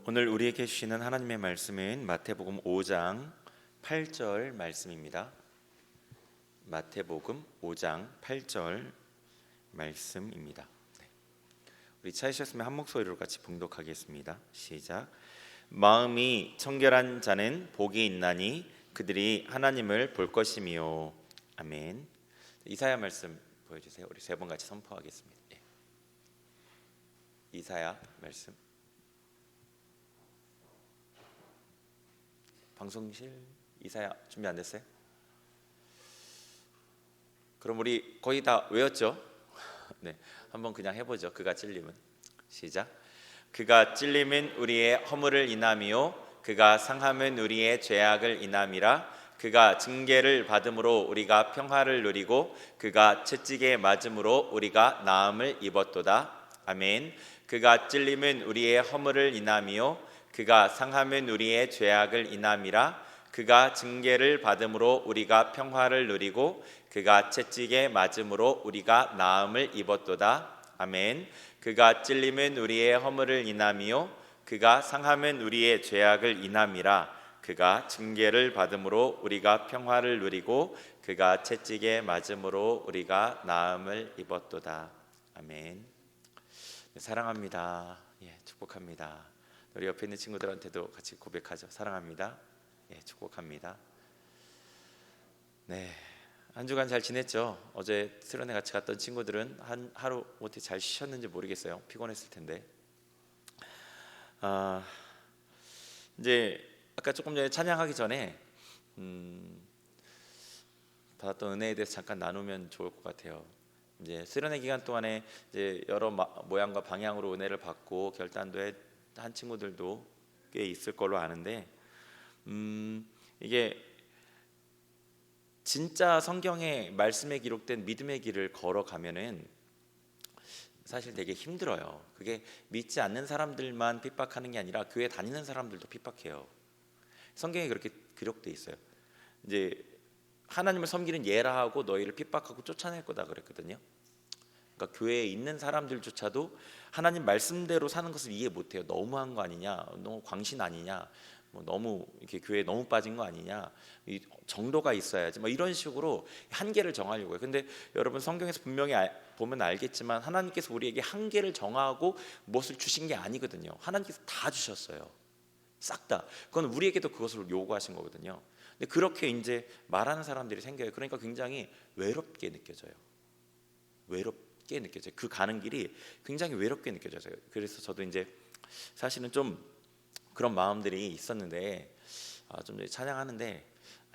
오늘 우리에게 주시는 하나님의 말씀은 마태복음 5장 8절 말씀입니다. 마태복음 5장 8절 말씀입니다. 우리 찾으셨으면 한 목소리로 같이 봉독하겠습니다. 시작. 마음이 청결한 자는 복이 있나니 그들이 하나님을 볼 것이미요. 아멘. 이사야 말씀 보여주세요. 우리 세 번 같이 선포하겠습니다. 이사야 말씀. 방송실 이사야 준비 안 됐어요? 그럼 우리 거의 다 외웠죠? 네, 한번 그냥 해보죠. 그가 찔림은. 시작. 그가 찔림은 우리의 허물을 인함이요 그가 상함은 우리의 죄악을 인함이라. 그가 징계를 받음으로 우리가 평화를 누리고 그가 채찍에 맞음으로 우리가 나음을 입었도다. 아멘. 그가 찔림은 우리의 허물을 인함이요 그가 상함은 우리의 죄악을 인함이라. 그가 징계를 받음으로 우리가 평화를 누리고 그가 채찍에 맞음으로 우리가 나음을 입었도다. 아멘. 그가 찔림은 우리의 허물을 인함이요 그가 상함은 우리의 죄악을 인함이라. 그가 징계를 받음으로 우리가 평화를 누리고 그가 채찍에 맞음으로 우리가 나음을 입었도다. 아멘. 사랑합니다. 축복합니다. 우리 옆에 있는 친구들한테도 같이 고백하죠. 사랑합니다. 축복합니다. 네, 한 주간 잘 지냈죠? 어제 수련회 같이 갔던 친구들은 하루 어떻게 잘 쉬셨는지 모르겠어요. 피곤했을 텐데. 이제 아까 조금 전에 찬양하기 전에 받았던 은혜에 대해서 잠깐 나누면 좋을 것 같아요. 이제 수련회 기간 동안에 이제 여러 모양과 방향으로 은혜를 받고 결단도 한 친구들도 꽤 있을 걸로 아는데, 이게 진짜 성경의 말씀에 기록된 믿음의 길을 걸어가면은 사실 되게 힘들어요. 그게 믿지 않는 사람들만 핍박하는 게 아니라 교회 다니는 사람들도 핍박해요. 성경에 그렇게 기록돼 있어요. 이제 하나님을 섬기는 예라하고 너희를 핍박하고 쫓아낼 거다 그랬거든요. 그러니까 교회에 있는 사람들조차도 하나님 말씀대로 사는 것을 이해 못해요. 너무한 거 아니냐, 너무 광신 아니냐, 너무 이렇게 교회에 너무 빠진 거 아니냐, 이 정도가 있어야지, 이런 식으로 한계를 정하려고 해요. 근데 여러분 성경에서 분명히 보면 알겠지만 하나님께서 우리에게 한계를 정하고 무엇을 주신 게 아니거든요. 하나님께서 다 주셨어요. 싹 다. 그건 우리에게도 그것을 요구하신 거거든요. 근데 그렇게 이제 말하는 사람들이 생겨요. 그러니까 굉장히 외롭게 느껴져요. 외롭게 느껴져요. 그 가는 길이 굉장히 외롭게 느껴져요. 그래서 저도 이제 사실은 좀 그런 마음들이 있었는데, 좀 찬양하는데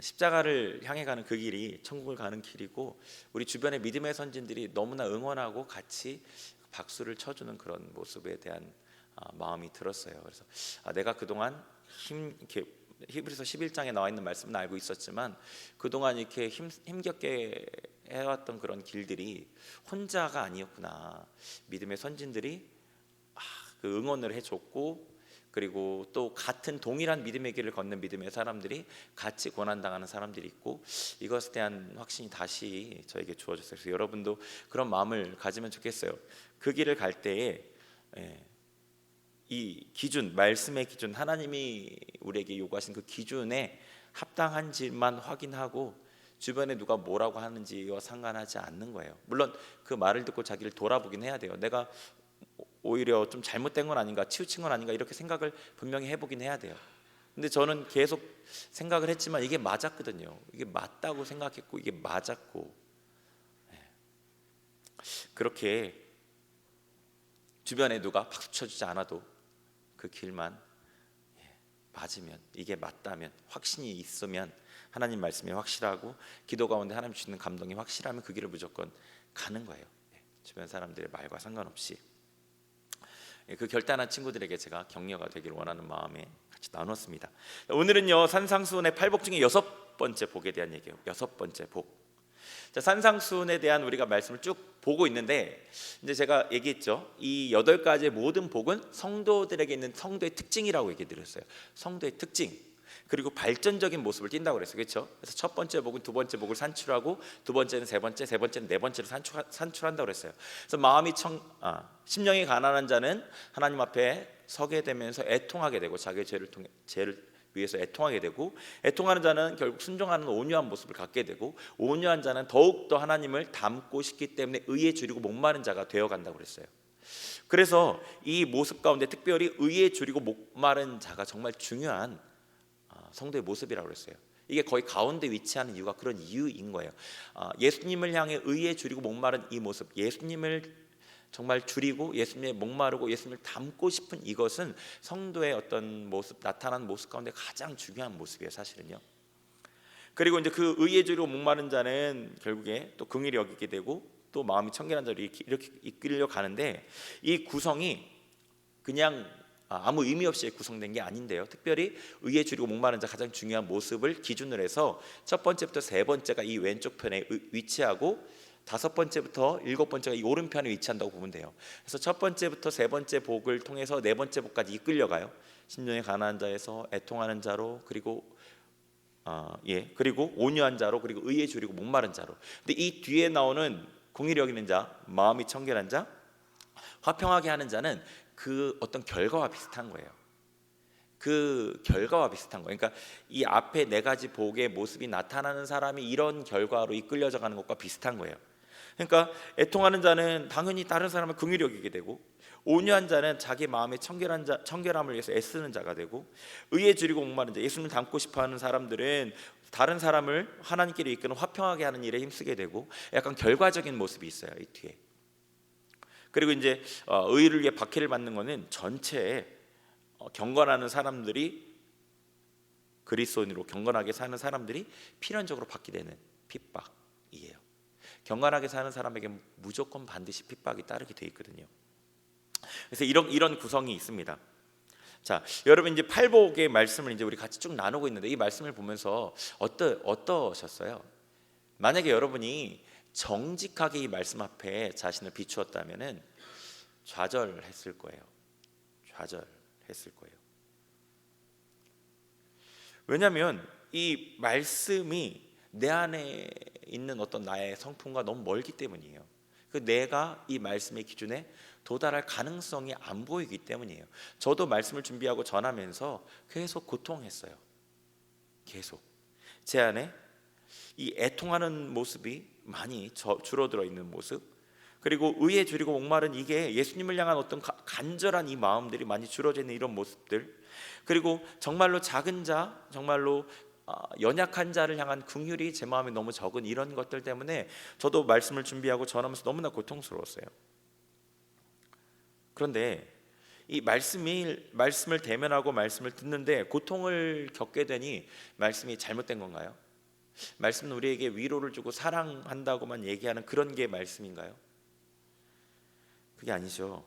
십자가를 향해 가는 그 길이 천국을 가는 길이고, 우리 주변의 믿음의 선진들이 너무나 응원하고 같이 박수를 쳐주는 그런 모습에 대한 마음이 들었어요. 그래서 내가 그동안 이렇게 히브리서 11장에 나와 있는 말씀은 알고 있었지만 그동안 이렇게 힘겹게 해왔던 그런 길들이 혼자가 아니었구나. 믿음의 선진들이 그 응원을 해줬고, 그리고 또 같은 동일한 믿음의 길을 걷는 믿음의 사람들이 같이 고난당하는 사람들이 있고, 이것에 대한 확신이 다시 저에게 주어졌어요. 그래서 여러분도 그런 마음을 가지면 좋겠어요. 그 길을 갈 때에 이 기준, 말씀의 기준, 하나님이 우리에게 요구하신 그 기준에 합당한지만 확인하고 주변에 누가 뭐라고 하는지와 상관하지 않는 거예요. 물론 그 말을 듣고 자기를 돌아보긴 해야 돼요. 내가 오히려 좀 잘못된 건 아닌가, 치우친 건 아닌가, 이렇게 생각을 분명히 해보긴 해야 돼요. 근데 저는 계속 생각을 했지만 이게 맞았거든요. 이게 맞다고 생각했고 이게 맞았고, 그렇게 주변에 누가 박수 쳐주지 않아도 그 길만 맞으면, 이게 맞다면, 확신이 있으면, 하나님 말씀이 확실하고 기도 가운데 하나님 주시는 감동이 확실하면 그 길을 무조건 가는 거예요. 주변 사람들의 말과 상관없이. 그 결단한 친구들에게 제가 격려가 되기를 원하는 마음에 같이 나눴습니다. 오늘은요, 산상수훈의 8복 중에 6번째 복에 대한 얘기예요. 6번째 복. 자, 산상수훈에 대한 우리가 말씀을 쭉 보고 있는데, 이제 제가 얘기했죠. 이 8가지의 모든 복은 성도들에게 있는 성도의 특징이라고 얘기 드렸어요. 성도의 특징, 그리고 발전적인 모습을 띈다고 그랬어요. 그렇죠? 그래서 첫 번째 복은 두 번째 복을 산출하고, 두 번째는 세 번째, 세 번째는 네 번째로 산출한다고 그랬어요. 그래서 심령이 가난한 자는 하나님 앞에 서게 되면서 애통하게 되고 자기의 죄를 위해서 애통하게 되고, 애통하는 자는 결국 순종하는 온유한 모습을 갖게 되고, 온유한 자는 더욱더 하나님을 닮고 싶기 때문에 의에 줄이고 목마른 자가 되어간다고 그랬어요. 그래서 이 모습 가운데 특별히 의에 줄이고 목마른 자가 정말 중요한 성도의 모습이라고 그랬어요. 이게 거의 가운데 위치하는 이유가 그런 이유인 거예요. 예수님을 향해 의에 줄이고 목마른 이 모습, 예수님을 정말 줄이고 예수님의 목마르고 예수님을 닮고 싶은 이것은 성도의 어떤 모습, 나타나는 모습 가운데 가장 중요한 모습이에요, 사실은요. 그리고 이제 그 의에 줄이고 목마른 자는 결국에 또 긍휼히 여기게 되고 또 마음이 청결한 자로 이렇게 이끌려 가는데, 이 구성이 그냥 아무 의미 없이 구성된 게 아닌데요. 특별히 의에 줄이고 목마른 자 가장 중요한 모습을 기준으로 해서 첫 번째부터 세 번째가 이 왼쪽 편에 위치하고 다섯 번째부터 일곱 번째가 이 오른편에 위치한다고 보면 돼요. 그래서 첫 번째부터 세 번째 복을 통해서 네 번째 복까지 이끌려가요. 심령이 가난한 자에서 애통하는 자로, 그리고 그리고 온유한 자로, 그리고 의에 줄이고 목마른 자로. 근데 이 뒤에 나오는 공의를 여기는 자, 마음이 청결한 자, 화평하게 하는 자는 그 어떤 결과와 비슷한 거예요. 그 결과와 비슷한 거예요. 그러니까 이 앞에 네 가지 복의 모습이 나타나는 사람이 이런 결과로 이끌려져 가는 것과 비슷한 거예요. 그러니까 애통하는 자는 당연히 다른 사람을 긍휼히 여기게 되고, 온유한 자는 자기 마음의 청결함을 위해서 애쓰는 자가 되고, 의에 줄이고 목마른 자, 예수님을 닮고 싶어하는 사람들은 다른 사람을 하나님께로 이끄는 화평하게 하는 일에 힘쓰게 되고, 약간 결과적인 모습이 있어요, 이 뒤에. 그리고 이제 의를 위해 박해를 받는 것은 전체에 경건하는 사람들이, 그리스도인으로 경건하게 사는 사람들이 필연적으로 받게 되는 핍박이에요. 경건하게 사는 사람에게 무조건 반드시 핍박이 따르게 돼 있거든요. 그래서 이런 구성이 있습니다. 자, 여러분 이제 팔복의 말씀을 이제 우리 같이 쭉 나누고 있는데, 이 말씀을 보면서 어떠셨어요? 만약에 여러분이 정직하게 이 말씀 앞에 자신을 비추었다면은 좌절했을 거예요. 좌절했을 거예요. 왜냐하면 이 말씀이 내 안에 있는 어떤 나의 성품과 너무 멀기 때문이에요. 그 내가 이 말씀의 기준에 도달할 가능성이 안 보이기 때문이에요. 저도 말씀을 준비하고 전하면서 계속 고통했어요. 계속 제 안에 이 애통하는 모습이 많이 줄어들어 있는 모습, 그리고 의에 줄이고 목마른, 이게 예수님을 향한 어떤 간절한 이 마음들이 많이 줄어져 있는 이런 모습들, 그리고 정말로 작은 자, 정말로 연약한 자를 향한 긍휼이 제 마음에 너무 적은 이런 것들 때문에 저도 말씀을 준비하고 전하면서 너무나 고통스러웠어요. 그런데 이 말씀을 대면하고 말씀을 듣는데 고통을 겪게 되니 말씀이 잘못된 건가요? 말씀은 우리에게 위로를 주고 사랑한다고만 얘기하는 그런 게 말씀인가요? 그게 아니죠.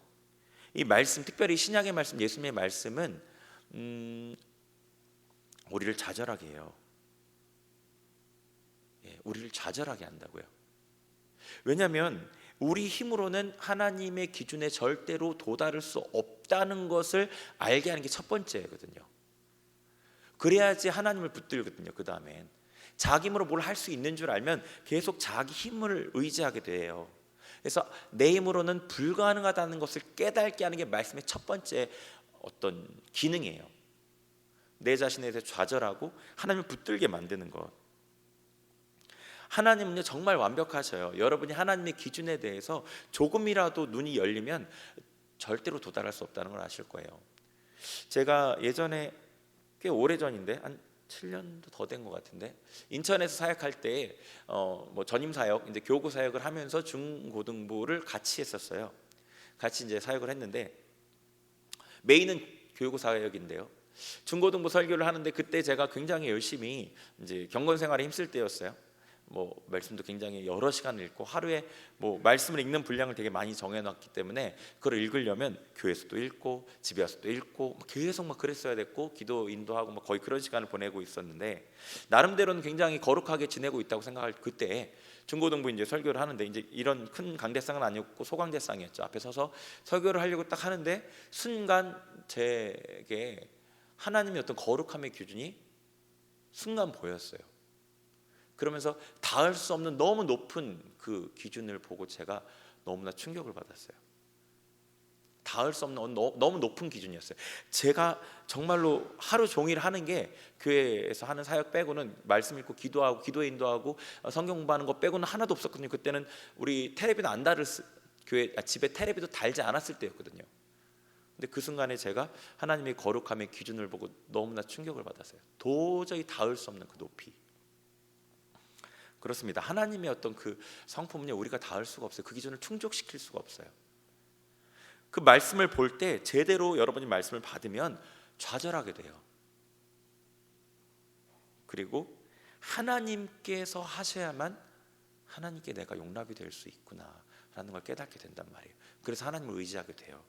이 말씀, 특별히 신약의 말씀, 예수님의 말씀은 우리를 좌절하게 해요. 우리를 좌절하게 한다고요. 왜냐하면 우리 힘으로는 하나님의 기준에 절대로 도달할 수 없다는 것을 알게 하는 게 첫 번째거든요. 그래야지 하나님을 붙들거든요. 그 다음엔 자기 힘으로 뭘 할 수 있는 줄 알면 계속 자기 힘을 의지하게 돼요. 그래서 내 힘으로는 불가능하다는 것을 깨닫게 하는 게 말씀의 첫 번째 어떤 기능이에요. 내 자신에 대해 좌절하고 하나님을 붙들게 만드는 것. 하나님은요 정말 완벽하셔요. 여러분이 하나님의 기준에 대해서 조금이라도 눈이 열리면 절대로 도달할 수 없다는 걸 아실 거예요. 제가 예전에 꽤 오래전인데 한 7년도 더 된 것 같은데, 인천에서 사역할 때 전임 사역, 이제 교구 사역을 하면서 중고등부를 같이 했었어요. 같이 이제 사역을 했는데 메인은 교구 사역인데요. 중고등부 설교를 하는데 그때 제가 굉장히 열심히 이제 경건 생활에 힘쓸 때였어요. 말씀도 굉장히 여러 시간을 읽고 하루에 말씀을 읽는 분량을 되게 많이 정해놨기 때문에 그걸 읽으려면 교회에서도 읽고 집에 와서도 읽고 계속 그랬어야 됐고 기도 인도하고 거의 그런 시간을 보내고 있었는데, 나름대로는 굉장히 거룩하게 지내고 있다고 생각할 그때 중고등부 이제 설교를 하는데, 이제 이런 큰 강대상은 아니었고 소강대상이었죠. 앞에 서서 설교를 하려고 딱 하는데 순간 제게 하나님의 어떤 거룩함의 기준이 순간 보였어요. 그러면서 닿을 수 없는 너무 높은 그 기준을 보고 제가 너무나 충격을 받았어요. 닿을 수 없는 너무 높은 기준이었어요. 제가 정말로 하루 종일 하는 게 교회에서 하는 사역 빼고는 말씀 읽고 기도하고 기도에 인도하고 성경 공부하는 거 빼고는 하나도 없었거든요. 그때는 우리 테레비도 안 달을 집에 테레비도 달지 않았을 때였거든요. 근데 그 순간에 제가 하나님의 거룩함의 기준을 보고 너무나 충격을 받았어요. 도저히 닿을 수 없는 그 높이. 그렇습니다. 하나님의 어떤 그 성품은요, 우리가 닿을 수가 없어요. 그 기준을 충족시킬 수가 없어요. 그 말씀을 볼 때 제대로 여러분이 말씀을 받으면 좌절하게 돼요. 그리고 하나님께서 하셔야만 하나님께 내가 용납이 될 수 있구나라는 걸 깨닫게 된단 말이에요. 그래서 하나님을 의지하게 돼요.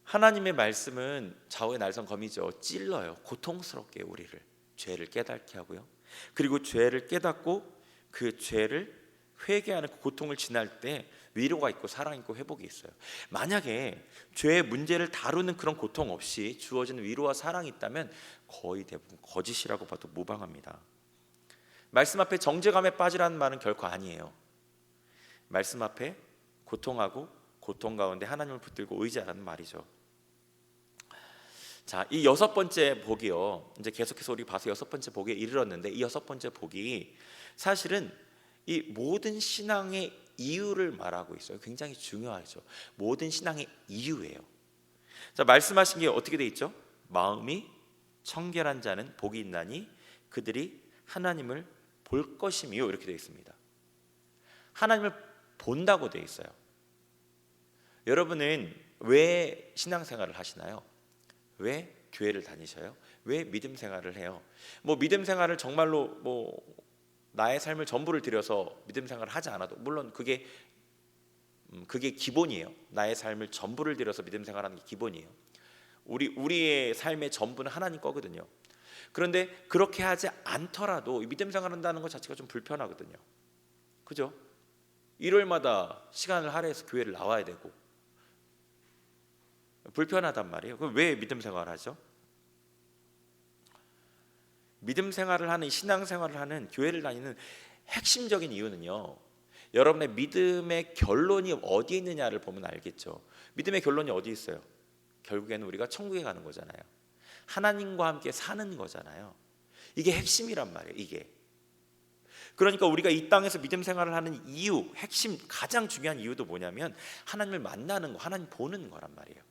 하나님의 말씀은 좌우의 날성검이죠. 찔러요. 고통스럽게 우리를, 죄를 깨닫게 하고요. 그리고 죄를 깨닫고 그 죄를 회개하는 그 고통을 지날 때 위로가 있고 사랑 있고 회복이 있어요. 만약에 죄의 문제를 다루는 그런 고통 없이 주어지는 위로와 사랑이 있다면 거의 대부분 거짓이라고 봐도 무방합니다. 말씀 앞에 정죄감에 빠지라는 말은 결코 아니에요. 말씀 앞에 고통하고 고통 가운데 하나님을 붙들고 의지하라는 말이죠. 자, 이 6번째 복이요, 이제 계속해서 우리 봐서 6번째 복에 이르렀는데, 이 6번째 복이 사실은 이 모든 신앙의 이유를 말하고 있어요. 굉장히 중요하죠. 모든 신앙의 이유예요. 자, 말씀하신 게 어떻게 돼 있죠? 마음이 청결한 자는 복이 있나니 그들이 하나님을 볼 것이미요, 이렇게 되어 있습니다. 하나님을 본다고 되어 있어요. 여러분은 왜 신앙생활을 하시나요? 왜 교회를 다니셔요? 왜 믿음 생활을 해요? 뭐 믿음 생활을 정말로 뭐 나의 삶을 전부를 들여서 믿음 생활을 하지 않아도, 물론 그게 기본이에요. 나의 삶을 전부를 들여서 믿음 생활하는 게 기본이에요. 우리의 삶의 전부는 하나님 거거든요. 그런데 그렇게 하지 않더라도 믿음 생활한다는 것 자체가 좀 불편하거든요. 그죠? 일요일마다 시간을 할애해서 교회를 나와야 되고 불편하단 말이에요. 그럼 왜 믿음 생활을 하죠? 믿음 생활을 하는, 신앙 생활을 하는, 교회를 다니는 핵심적인 이유는요, 여러분의 믿음의 결론이 어디에 있느냐를 보면 알겠죠. 믿음의 결론이 어디 있어요? 결국에는 우리가 천국에 가는 거잖아요. 하나님과 함께 사는 거잖아요. 이게 핵심이란 말이에요. 이게. 그러니까 우리가 이 땅에서 믿음 생활을 하는 이유, 핵심, 가장 중요한 이유도 뭐냐면 하나님을 만나는 거, 하나님 보는 거란 말이에요.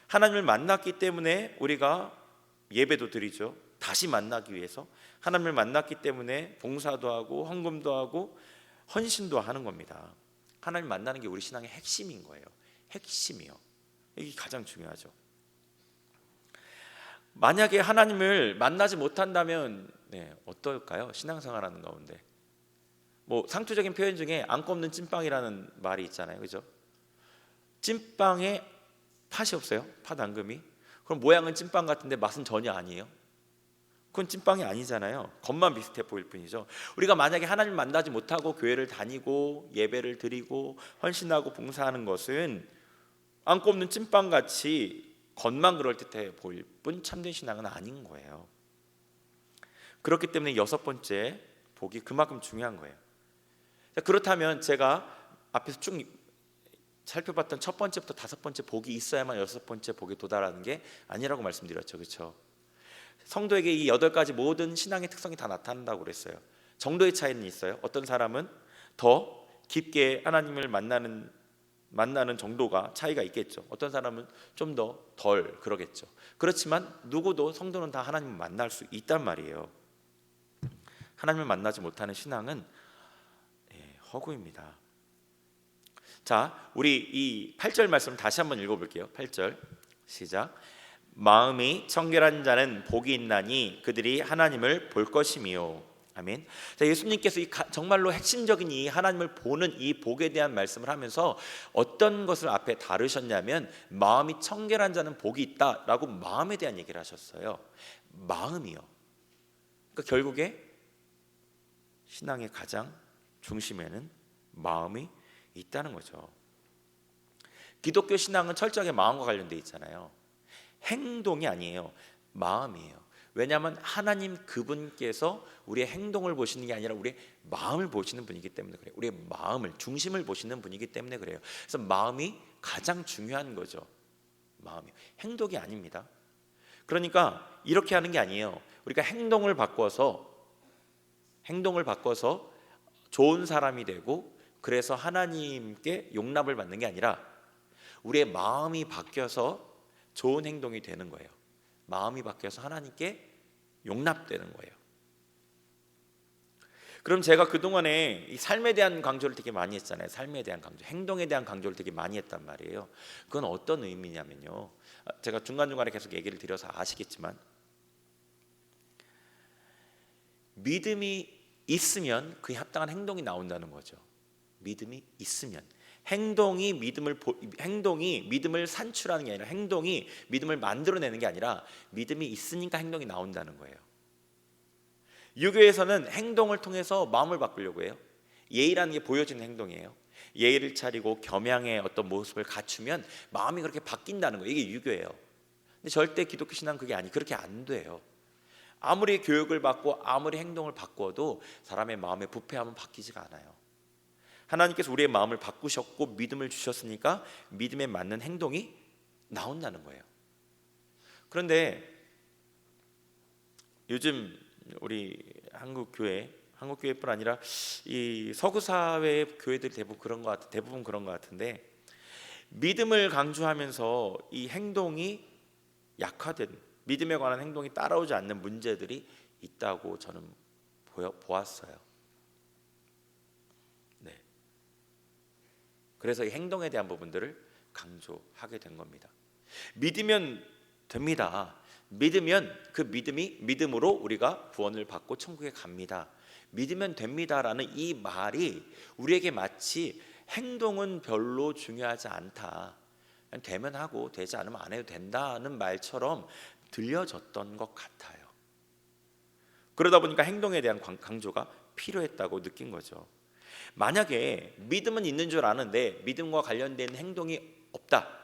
하나님을 만났기 때문에 우리가 예배도 드리죠. 다시 만나기 위해서. 하나님을 만났기 때문에 봉사도 하고 헌금도 하고 헌신도 하는 겁니다. 하나님을 만나는 게 우리 신앙의 핵심인 거예요. 핵심이요. 이게 가장 중요하죠. 만약에 하나님을 만나지 못한다면 어떨까요? 신앙생활하는 가운데 뭐 상투적인 표현 중에 안 꼽는 찐빵이라는 말이 있잖아요. 그죠? 찐빵에 팥이 없어요. 팥 앙금이. 그럼 모양은 찐빵 같은데 맛은 전혀 아니에요. 그건 찐빵이 아니잖아요. 겉만 비슷해 보일 뿐이죠. 우리가 만약에 하나님 만나지 못하고 교회를 다니고 예배를 드리고 헌신하고 봉사하는 것은 안 꼽는 찐빵같이 겉만 그럴듯해 보일 뿐 참된 신앙은 아닌 거예요. 그렇기 때문에 6번째 복이 그만큼 중요한 거예요. 그렇다면 제가 앞에서 쭉 살펴봤던 첫 번째부터 5번째 복이 있어야만 6번째 복에 도달하는 게 아니라고 말씀드렸죠. 그렇죠? 성도에게 이 8가지 모든 신앙의 특성이 다 나타난다고 그랬어요. 정도의 차이는 있어요. 어떤 사람은 더 깊게 하나님을 만나는 정도가 차이가 있겠죠. 어떤 사람은 좀 더 덜 그러겠죠. 그렇지만 누구도, 성도는 다 하나님을 만날 수 있단 말이에요. 하나님을 만나지 못하는 신앙은 허구입니다. 자, 우리 이 8절 말씀 다시 한번 읽어볼게요. 8절 시작. 마음이 청결한 자는 복이 있나니 그들이 하나님을 볼 것이미요. 아멘. 자, 예수님께서 정말로 핵심적인 이 하나님을 보는 이 복에 대한 말씀을 하면서 어떤 것을 앞에 다루셨냐면 마음이 청결한 자는 복이 있다라고 마음에 대한 얘기를 하셨어요. 마음이요. 그러니까 결국에 신앙의 가장 중심에는 마음이 있다는 거죠. 기독교 신앙은 철저하게 마음과 관련돼 있잖아요. 행동이 아니에요. 마음이에요. 왜냐하면 하나님 그분께서 우리의 행동을 보시는 게 아니라 우리의 마음을 보시는 분이기 때문에 그래요. 우리의 마음을, 중심을 보시는 분이기 때문에 그래요. 그래서 마음이 가장 중요한 거죠. 마음이, 행동이 아닙니다. 그러니까 이렇게 하는 게 아니에요. 우리가 행동을 바꿔서 좋은 사람이 되고 그래서 하나님께 용납을 받는 게 아니라 우리의 마음이 바뀌어서 좋은 행동이 되는 거예요. 마음이 바뀌어서 하나님께 용납되는 거예요. 그럼 제가 그동안에 이 삶에 대한 강조를 되게 많이 했잖아요. 삶에 대한 강조, 행동에 대한 강조를 되게 많이 했단 말이에요. 그건 어떤 의미냐면요, 제가 중간중간에 계속 얘기를 드려서 아시겠지만, 믿음이 있으면 그에 합당한 행동이 나온다는 거죠. 믿음이 있으면 행동이 믿음을 산출하는 게 아니라, 행동이 믿음을 만들어내는 게 아니라 믿음이 있으니까 행동이 나온다는 거예요. 유교에서는 행동을 통해서 마음을 바꾸려고 해요. 예의라는 게 보여지는 행동이에요. 예의를 차리고 겸양의 어떤 모습을 갖추면 마음이 그렇게 바뀐다는 거예요. 이게 유교예요. 근데 절대 기독교 신앙은 그렇게 안 돼요. 아무리 교육을 받고 아무리 행동을 바꿔도 사람의 마음의 부패함은 바뀌지가 않아요. 하나님께서 우리의 마음을 바꾸셨고 믿음을 주셨으니까 믿음에 맞는 행동이 나온다는 거예요. 그런데 요즘 우리 한국교회뿐 아니라 이 서구 사회의 교회들이 대부분 그런 것 같은데, 믿음을 강조하면서 이 행동이 약화된, 믿음에 관한 행동이 따라오지 않는 문제들이 있다고 저는 보았어요. 네. 그래서 이 행동에 대한 부분들을 강조하게 된 겁니다. 믿으면 됩니다. 믿으면 그 믿음으로 우리가 구원을 받고 천국에 갑니다. 믿으면 됩니다라는 이 말이 우리에게 마치 행동은 별로 중요하지 않다, 그냥 되면 하고 되지 않으면 안 해도 된다는 말처럼 들려졌던 것 같아요. 그러다 보니까 행동에 대한 강조가 필요했다고 느낀 거죠. 만약에 믿음은 있는 줄 아는데 믿음과 관련된 행동이 없다,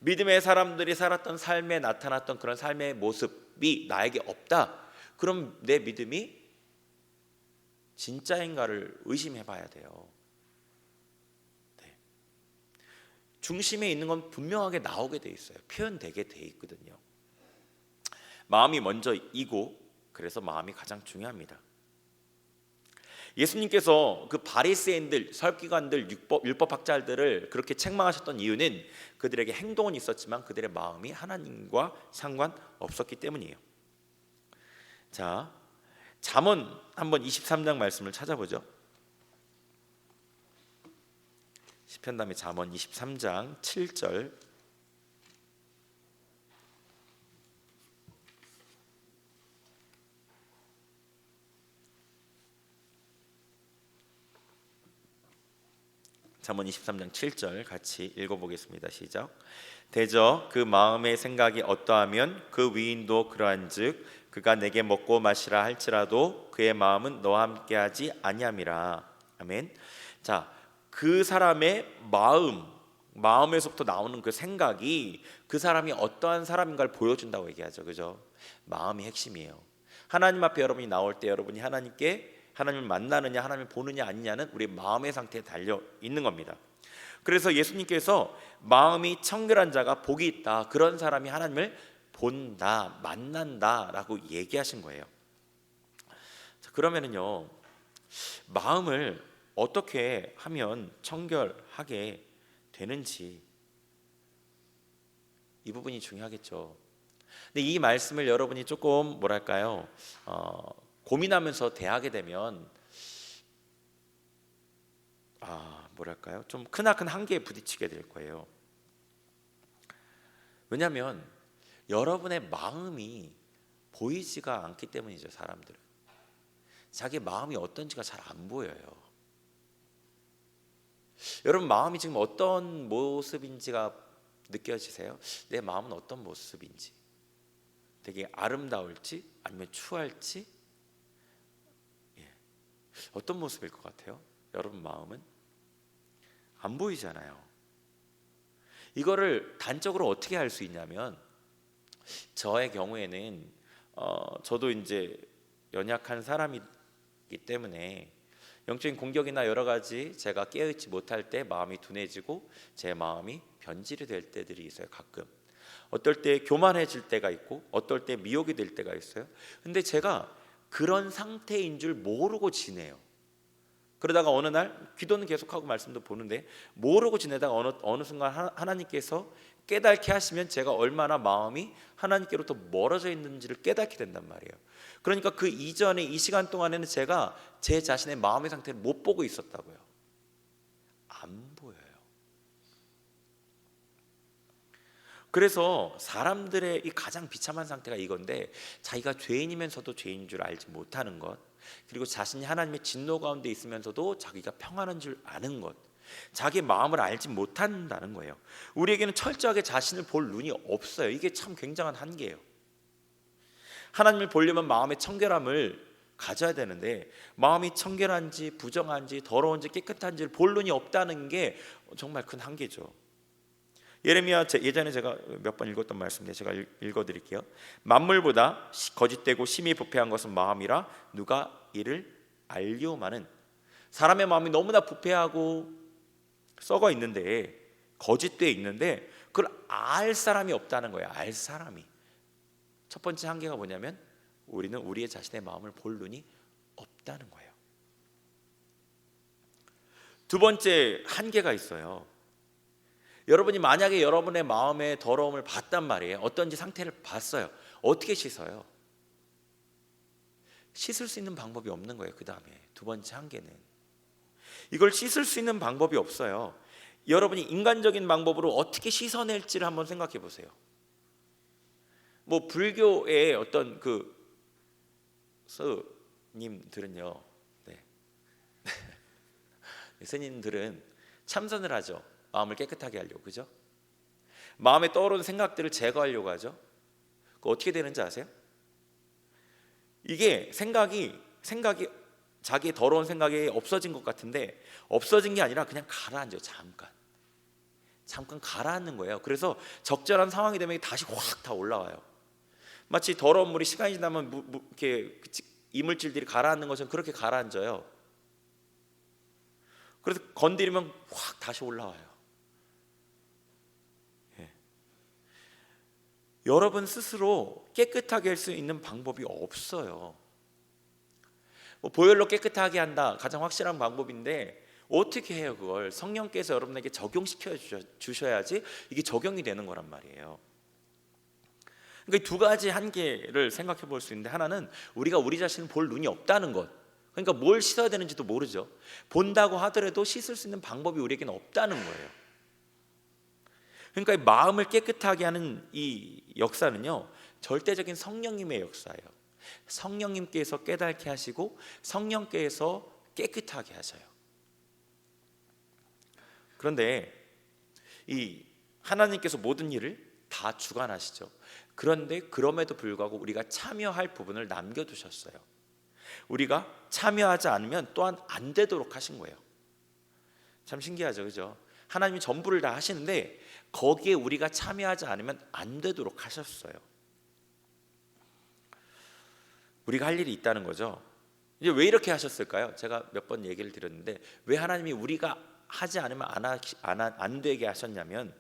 믿음의 사람들이 살았던 삶에 나타났던 그런 삶의 모습이 나에게 없다, 그럼 내 믿음이 진짜인가를 의심해 봐야 돼요. 네. 중심에 있는 건 분명하게 나오게 돼 있어요. 표현되게 돼 있거든요. 마음이 먼저 이고, 그래서 마음이 가장 중요합니다. 예수님께서 그 바리새인들, 서기관들, 율법학자들을 그렇게 책망하셨던 이유는 그들에게 행동은 있었지만 그들의 마음이 하나님과 상관없었기 때문이에요. 자, 잠언 한번 23장 말씀을 찾아보죠. 시편 다음에 잠언 23장 7절. 잠언 23장 7절 같이 읽어보겠습니다. 시작. 대저 그 마음의 생각이 어떠하면 그 위인도 그러한즉 그가 내게 먹고 마시라 할지라도 그의 마음은 너와 함께하지 아니함이라. 아멘. 자, 그 사람의 마음에서부터 나오는 그 생각이 그 사람이 어떠한 사람인가를 보여준다고 얘기하죠. 그죠? 마음이 핵심이에요. 하나님 앞에 여러분이 나올 때 여러분이 하나님을 만나느냐 하나님을 보느냐 아니냐는 우리 마음의 상태에 달려 있는 겁니다. 그래서 예수님께서 마음이 청결한 자가 복이 있다, 그런 사람이 하나님을 본다, 만난다라고 얘기하신 거예요. 자, 그러면은요, 마음을 어떻게 하면 청결하게 되는지 이 부분이 중요하겠죠. 근데 이 말씀을 여러분이 조금 고민하면서 대하게 되면 좀 크나큰 한계에 부딪히게 될 거예요. 왜냐하면 여러분의 마음이 보이지가 않기 때문이죠. 사람들은 자기 마음이 어떤지가 잘 안 보여요. 여러분 마음이 지금 어떤 모습인지가 느껴지세요? 내 마음은 어떤 모습인지, 되게 아름다울지 아니면 추할지, 어떤 모습일 것 같아요? 여러분 마음은 안 보이잖아요. 이거를 단적으로 어떻게 할 수 있냐면, 저의 경우에는 저도 이제 연약한 사람이기 때문에 영적인 공격이나 여러 가지 제가 깨어있지 못할 때 마음이 둔해지고 제 마음이 변질이 될 때들이 있어요. 가끔 어떨 때 교만해질 때가 있고 어떨 때 미혹이 될 때가 있어요. 근데 제가 그런 상태인 줄 모르고 지내요. 그러다가 어느 날 기도는 계속하고 말씀도 보는데 모르고 지내다가 어느 순간 하나님께서 깨닫게 하시면 제가 얼마나 마음이 하나님께로부터 멀어져 있는지를 깨닫게 된단 말이에요. 그러니까 그 이전에 이 시간 동안에는 제가 제 자신의 마음의 상태를 못 보고 있었다고요. 안 보여요. 그래서 사람들의 이 가장 비참한 상태가 이건데, 자기가 죄인이면서도 죄인인 줄 알지 못하는 것, 그리고 자신이 하나님의 진노 가운데 있으면서도 자기가 평안한 줄 아는 것, 자기 마음을 알지 못한다는 거예요. 우리에게는 철저하게 자신을 볼 눈이 없어요. 이게 참 굉장한 한계예요. 하나님을 보려면 마음의 청결함을 가져야 되는데, 마음이 청결한지 부정한지 더러운지 깨끗한지를 볼 눈이 없다는 게 정말 큰 한계죠. 예레미야, 예전에 제가 몇 번 읽었던 말씀인데 제가 읽어드릴게요. 만물보다 거짓되고 심히 부패한 것은 마음이라 누가 이를 알리오마는. 사람의 마음이 너무나 부패하고 썩어 있는데, 거짓되어 있는데 그걸 알 사람이 없다는 거예요. 알 사람이. 첫 번째 한계가 뭐냐면 우리는 우리의 자신의 마음을 볼 눈이 없다는 거예요. 두 번째 한계가 있어요. 여러분이 만약에 여러분의 마음의 더러움을 봤단 말이에요. 어떤지 상태를 봤어요. 어떻게 씻어요? 씻을 수 있는 방법이 없는 거예요. 그 다음에 두 번째 한계는 이걸 씻을 수 있는 방법이 없어요. 여러분이 인간적인 방법으로 어떻게 씻어낼지를 한번 생각해 보세요. 뭐 불교의 어떤 그 스님들은요, 스님들은 참선을 하죠. 마음을 깨끗하게 하려고, 그죠? 마음에 떠오르는 생각들을 제거하려고 하죠. 그 어떻게 되는지 아세요? 이게 생각이 자기의 더러운 생각이 없어진 것 같은데 없어진 게 아니라 그냥 가라앉아요. 잠깐 가라앉는 거예요. 그래서 적절한 상황이 되면 다시 확 다 올라와요. 마치 더러운 물이 시간이 지나면 이렇게 이물질들이 가라앉는 것처럼 그렇게 가라앉아요. 그래서 건드리면 확 다시 올라와요. 여러분 스스로 깨끗하게 할 수 있는 방법이 없어요. 뭐 보혈로 깨끗하게 한다, 가장 확실한 방법인데 어떻게 해요? 그걸 성령께서 여러분에게 적용시켜 주셔야지 이게 적용이 되는 거란 말이에요. 그러니까 두 가지 한계를 생각해 볼 수 있는데, 하나는 우리가 우리 자신을 볼 눈이 없다는 것. 그러니까 뭘 씻어야 되는지도 모르죠. 본다고 하더라도 씻을 수 있는 방법이 우리에게는 없다는 거예요. 그러니까 이 마음을 깨끗하게 하는 이 역사는요, 절대적인 성령님의 역사예요. 성령님께서 깨닫게 하시고 성령께서 깨끗하게 하셔요. 그런데 이 하나님께서 모든 일을 다 주관하시죠. 그런데 그럼에도 불구하고 우리가 참여할 부분을 남겨두셨어요. 우리가 참여하지 않으면 또한 안 되도록 하신 거예요. 참 신기하죠, 그죠? 하나님이 전부를 다 하시는데 거기에 우리가 참여하지 않으면 안 되도록 하셨어요. 우리가 할 일이 있다는 거죠. 이제 왜 이렇게 하셨을까요? 제가 몇 번 얘기를 드렸는데, 왜 하나님이 우리가 하지 않으면 안 되게 하셨냐면,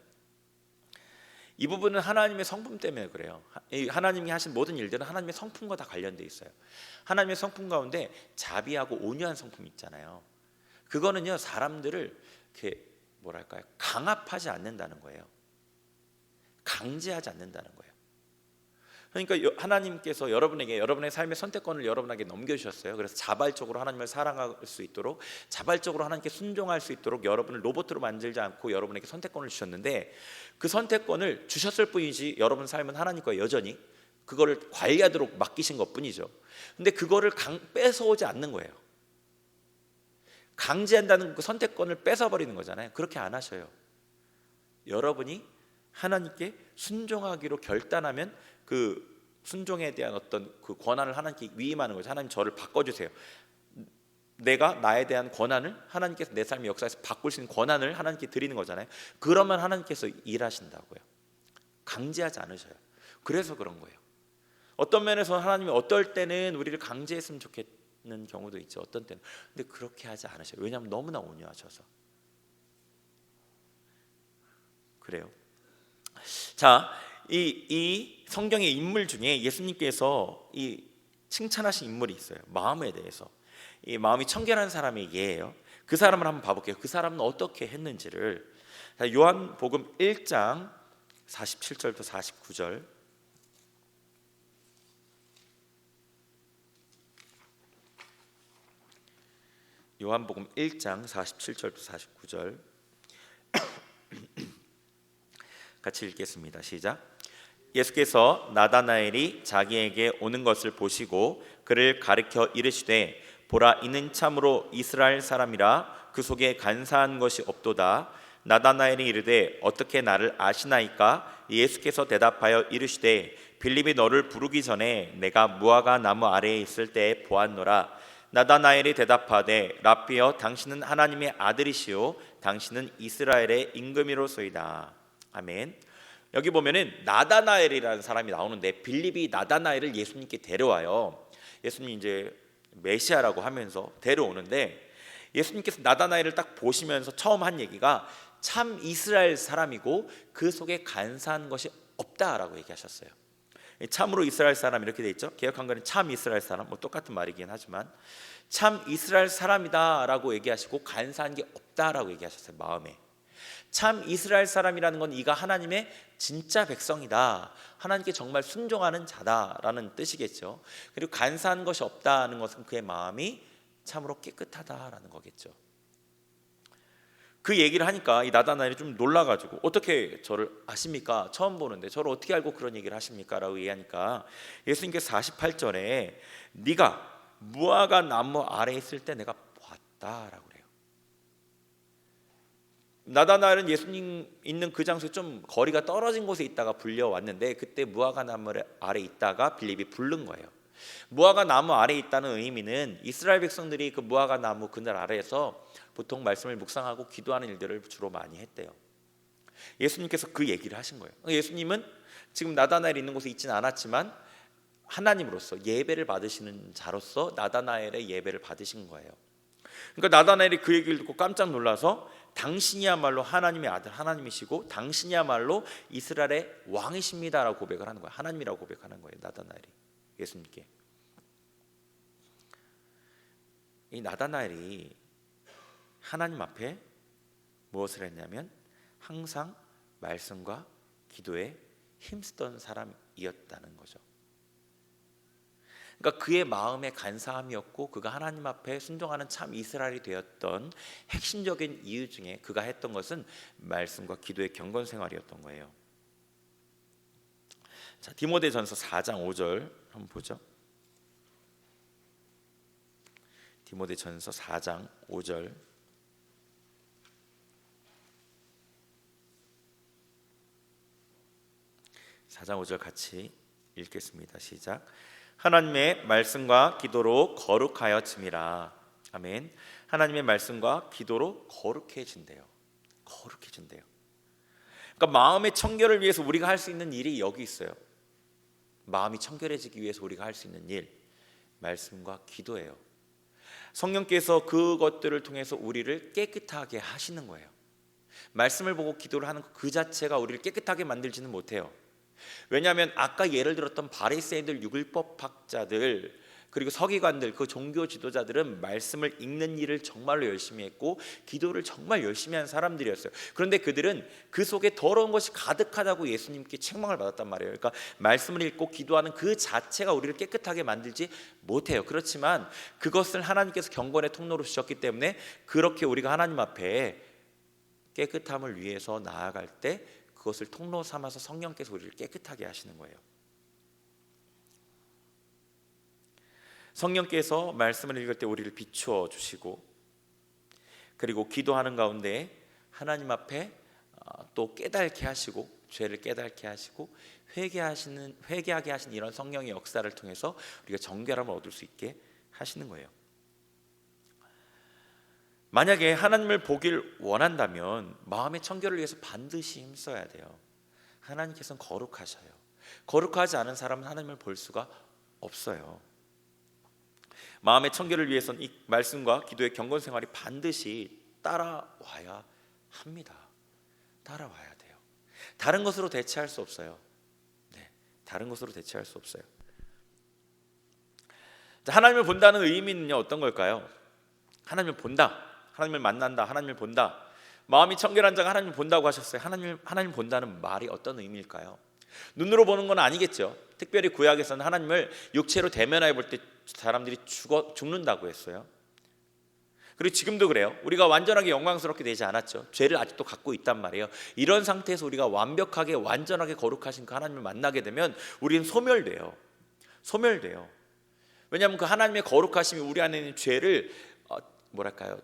이 부분은 하나님의 성품 때문에 그래요. 하나님이 하신 모든 일들은 하나님의 성품과 다 관련돼 있어요. 하나님의 성품 가운데 자비하고 온유한 성품이 있잖아요. 그거는요, 사람들을 이렇게 뭐랄까요, 강압하지 않는다는 거예요. 강제하지 않는다는 거예요. 그러니까 하나님께서 여러분에게 여러분의 삶의 선택권을 여러분에게 넘겨주셨어요. 그래서 자발적으로 하나님을 사랑할 수 있도록, 자발적으로 하나님께 순종할 수 있도록 여러분을 로봇으로 만들지 않고 여러분에게 선택권을 주셨는데, 그 선택권을 주셨을 뿐이지 여러분 삶은 하나님과 여전히 그거를 관리하도록 맡기신 것뿐이죠. 근데 그거를 뺏어오지 않는 거예요. 강제한다는 그 선택권을 뺏어버리는 거잖아요. 그렇게 안 하셔요. 여러분이 하나님께 순종하기로 결단하면 그 순종에 대한 어떤 그 권한을 하나님께 위임하는 거죠. 하나님, 저를 바꿔주세요. 내가 나에 대한 권한을 하나님께서 내 삶의 역사에서 바꿀 수 있는 권한을 하나님께 드리는 거잖아요. 그러면 하나님께서 일하신다고요. 강제하지 않으셔요. 그래서 그런 거예요. 어떤 면에서 하나님이 어떨 때는 우리를 강제했으면 좋겠는 경우도 있죠. 어떤 때는. 근데 그렇게 하지 않으셔요. 왜냐하면 너무나 온유하셔서. 그래요. 자, 이 성경의 인물 중에 예수님께서 이 칭찬하신 인물이 있어요. 마음에 대해서. 이 마음이 청결한 사람의 예예요. 그 사람을 한번 봐볼게요. 그 사람은 어떻게 했는지를. 요한복음 1장 47절부터 49절. 요한복음 1장 47절부터 49절 같이 읽겠습니다. 시작. 예수께서 나다나엘이 자기에게 오는 것을 보시고 그를 가리켜 이르시되 보라, 이는 참으로 이스라엘 사람이라 그 속에 간사한 것이 없도다. 나다나엘이 이르되 어떻게 나를 아시나이까? 예수께서 대답하여 이르시되 빌립이 너를 부르기 전에 내가 무화과 나무 아래에 있을 때 보았노라. 나다나엘이 대답하되 라삐여, 당신은 하나님의 아들이시오 당신은 이스라엘의 임금이로소이다. 아멘. 여기 보면은 나다나엘이라는 사람이 나오는데 빌립이 나다나엘을 예수님께 데려와요. 예수님이 이제 메시아라고 하면서 데려오는데 예수님께서 나다나엘을 딱 보시면서 처음 한 얘기가 참 이스라엘 사람이고 그 속에 간사한 것이 없다라고 얘기하셨어요. 참으로 이스라엘 사람 이렇게 돼 있죠. 개역한글은 참 이스라엘 사람, 뭐 똑같은 말이긴 하지만 참 이스라엘 사람이다라고 얘기하시고 간사한 게 없다라고 얘기하셨어요. 마음에. 참 이스라엘 사람이라는 건 이가 하나님의 진짜 백성이다, 하나님께 정말 순종하는 자다라는 뜻이겠죠. 그리고 간사한 것이 없다는 것은 그의 마음이 참으로 깨끗하다라는 거겠죠. 그 얘기를 하니까 이 나다나엘이 좀 놀라가지고 어떻게 저를 아십니까? 처음 보는데 저를 어떻게 알고 그런 얘기를 하십니까? 라고 얘기하니까 예수님께서 48절에 네가 무화과 나무 아래에 있을 때 내가 보았다라고 그래요. 나다나엘은 예수님 있는 그 장소에 좀 거리가 떨어진 곳에 있다가 불려왔는데 그때 무화과 나무 아래에 있다가 빌립이 부른 거예요. 무화과 나무 아래에 있다는 의미는 이스라엘 백성들이 그 무화과 나무 그늘 아래에서 보통 말씀을 묵상하고 기도하는 일들을 주로 많이 했대요. 예수님께서 그 얘기를 하신 거예요. 예수님은 지금 나다나엘이 있는 곳에 있지는 않았지만 하나님으로서 예배를 받으시는 자로서 나다나엘의 예배를 받으신 거예요. 그러니까 나다나엘이 그 얘기를 듣고 깜짝 놀라서 당신이야말로 하나님의 아들, 하나님이시고 당신이야말로 이스라엘의 왕이십니다라고 고백을 하는 거예요. 하나님이라고 고백하는 거예요. 나다나엘이 예수님께. 이 나다나엘이 하나님 앞에 무엇을 했냐면 항상 말씀과 기도에 힘쓰던 사람이었다는 거죠. 그러니까 그의 마음의 간사함이었고 그가 하나님 앞에 순종하는 참 이스라엘이 되었던 핵심적인 이유 중에 그가 했던 것은 말씀과 기도의 경건 생활이었던 거예요. 자, 디모데전서 4장 5절 한번 보죠. 디모데전서 4장 5절. 같이 읽겠습니다. 시작. 하나님의 말씀과 기도로 거룩하여짐이라. 아멘. 하나님의 말씀과 기도로 거룩해진대요. 거룩해진대요. 그러니까 마음의 청결을 위해서 우리가 할 수 있는 일이 여기 있어요. 마음이 청결해지기 위해서 우리가 할 수 있는 일, 말씀과 기도예요. 성령께서 그것들을 통해서 우리를 깨끗하게 하시는 거예요. 말씀을 보고 기도를 하는 그 자체가 우리를 깨끗하게 만들지는 못해요. 왜냐하면 아까 예를 들었던 바리새인들, 율법학자들, 그리고 서기관들, 그 종교 지도자들은 말씀을 읽는 일을 정말로 열심히 했고 기도를 정말 열심히 한 사람들이었어요. 그런데 그들은 그 속에 더러운 것이 가득하다고 예수님께 책망을 받았단 말이에요. 그러니까 말씀을 읽고 기도하는 그 자체가 우리를 깨끗하게 만들지 못해요. 그렇지만 그것을 하나님께서 경건의 통로로 주셨기 때문에 그렇게 우리가 하나님 앞에 깨끗함을 위해서 나아갈 때 그것을 통로 삼아서 성령께서 우리를 깨끗하게 하시는 거예요. 성령께서 말씀을 읽을 때 우리를 비추어 주시고 그리고 기도하는 가운데 하나님 앞에 또 깨닫게 하시고 죄를 깨닫게 하시고 회개하게 하신 이런 성령의 역사를 통해서 우리가 정결함을 얻을 수 있게 하시는 거예요. 만약에 하나님을 보길 원한다면 마음의 청결을 위해서 반드시 힘써야 돼요. 하나님께서는 거룩하셔요. 거룩하지 않은 사람은 하나님을 볼 수가 없어요. 마음의 청결을 위해서는 이 말씀과 기도의 경건 생활이 반드시 따라와야 합니다. 따라와야 돼요. 다른 것으로 대체할 수 없어요. 네, 다른 것으로 대체할 수 없어요. 자, 하나님을 본다는 의미는요, 어떤 걸까요? 하나님을 본다, 하나님을 만난다, 하나님을 본다. 마음이 청결한 자가 하나님을 본다고 하셨어요. 하나님 본다는 말이 어떤 의미일까요? 눈으로 보는 건 아니겠죠. 특별히 구약에서는 하나님을 육체로 대면하여 볼 때 사람들이 죽는다고 했어요. 그리고 지금도 그래요. 우리가 완전하게 영광스럽게 되지 않았죠. 죄를 아직도 갖고 있단 말이에요. 이런 상태에서 우리가 완벽하게 완전하게 거룩하신 그 하나님을 만나게 되면 우리는 소멸돼요. 왜냐하면 그 하나님의 거룩하심이 우리 안에 있는 죄를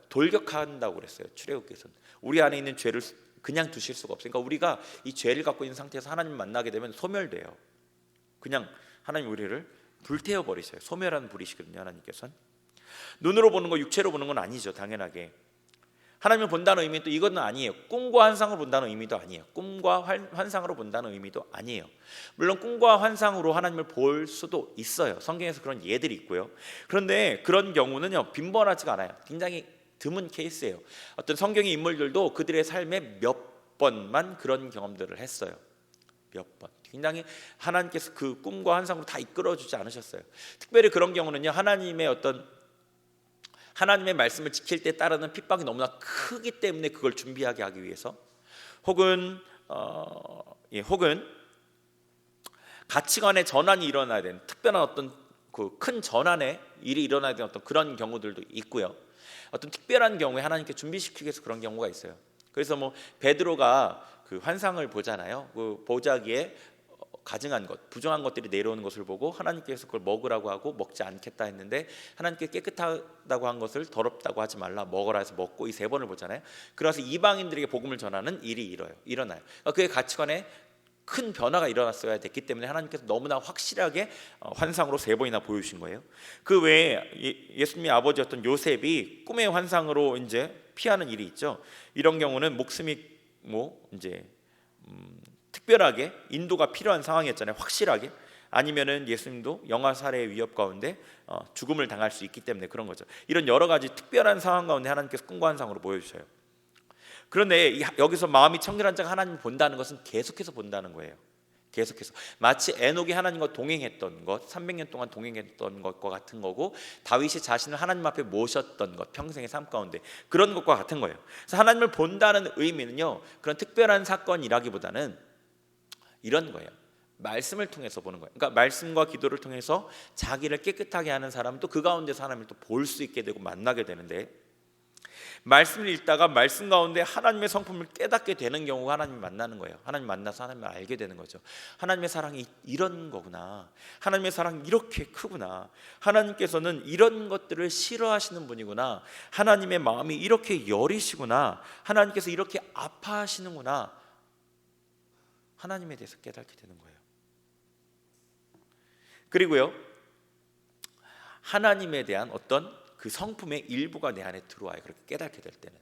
돌격한다고 그랬어요. 출애굽께서는 우리 안에 있는 죄를 그냥 두실 수가 없어요. 그러니까 우리가 이 죄를 갖고 있는 상태에서 하나님을 만나게 되면 소멸돼요. 그냥 하나님 우리를 불태워 버리셔요. 소멸하는 불이시거든요. 하나님께서는 눈으로 보는 거, 육체로 보는 건 아니죠. 당연하게 하나님을 본다는 의미는 또 이것은 아니에요. 꿈과 환상을 본다는 의미도 아니에요. 꿈과 환상으로 본다는 의미도 아니에요. 물론 꿈과 환상으로 하나님을 볼 수도 있어요. 성경에서 그런 예들이 있고요. 그런데 그런 경우는요, 빈번하지가 않아요. 굉장히 드문 케이스예요. 어떤 성경의 인물들도 그들의 삶에 몇 번만 그런 경험들을 했어요. 몇 번. 굉장히 하나님께서 그 꿈과 환상으로 다 이끌어주지 않으셨어요. 특별히 그런 경우는요, 하나님의 말씀을 지킬 때 따르는 핍박이 너무나 크기 때문에 그걸 준비하게 하기 위해서, 혹은 가치관의 전환이 일어나야 되는 특별한 어떤 그 큰 전환의 일이 일어나야 되는 어떤 그런 경우들도 있고요. 어떤 특별한 경우에 하나님께 준비시키기 위해서 그런 경우가 있어요. 그래서 베드로가 그 환상을 보잖아요. 그 보자기에 가증한 것, 부정한 것들이 내려오는 것을 보고 하나님께서 그걸 먹으라고 하고 먹지 않겠다 했는데, 하나님께 깨끗하다고 한 것을 더럽다고 하지 말라, 먹어라 해서 먹고 이 세 번을 보잖아요. 그래서 이방인들에게 복음을 전하는 일이 일어나요. 그러니까 그의 가치관에 큰 변화가 일어났어야 됐기 때문에 하나님께서 너무나 확실하게 환상으로 세 번이나 보여주신 거예요. 그 외에 예수님의 아버지였던 요셉이 꿈의 환상으로 이제 피하는 일이 있죠. 이런 경우는 목숨이 특별하게 인도가 필요한 상황이었잖아요. 확실하게. 아니면은 예수님도 영아 살해의 위협 가운데 죽음을 당할 수 있기 때문에 그런 거죠. 이런 여러 가지 특별한 상황 가운데 하나님께서 꿈과 환상으로 보여주셔요. 그런데 여기서 마음이 청결한 자가 하나님을 본다는 것은 계속해서 본다는 거예요. 계속해서 마치 에녹이 하나님과 동행했던 것, 300년 동안 동행했던 것과 같은 거고, 다윗이 자신을 하나님 앞에 모셨던 것, 평생의 삶 가운데 그런 것과 같은 거예요. 그래서 하나님을 본다는 의미는요, 그런 특별한 사건이라기보다는 이런 거예요. 말씀을 통해서 보는 거예요. 그러니까 말씀과 기도를 통해서 자기를 깨끗하게 하는 사람은 또 그 가운데서 하나님을 또 볼 수 있게 되고 만나게 되는데, 말씀을 읽다가 말씀 가운데 하나님의 성품을 깨닫게 되는 경우가 하나님을 만나는 거예요. 하나님 만나서 하나님을 알게 되는 거죠. 하나님의 사랑이 이런 거구나, 하나님의 사랑이 이렇게 크구나, 하나님께서는 이런 것들을 싫어하시는 분이구나, 하나님의 마음이 이렇게 여리시구나, 하나님께서 이렇게 아파하시는구나, 하나님에 대해서 깨닫게 되는 거예요. 그리고요, 하나님에 대한 어떤 그 성품의 일부가 내 안에 들어와요. 그렇게 깨닫게 될 때는.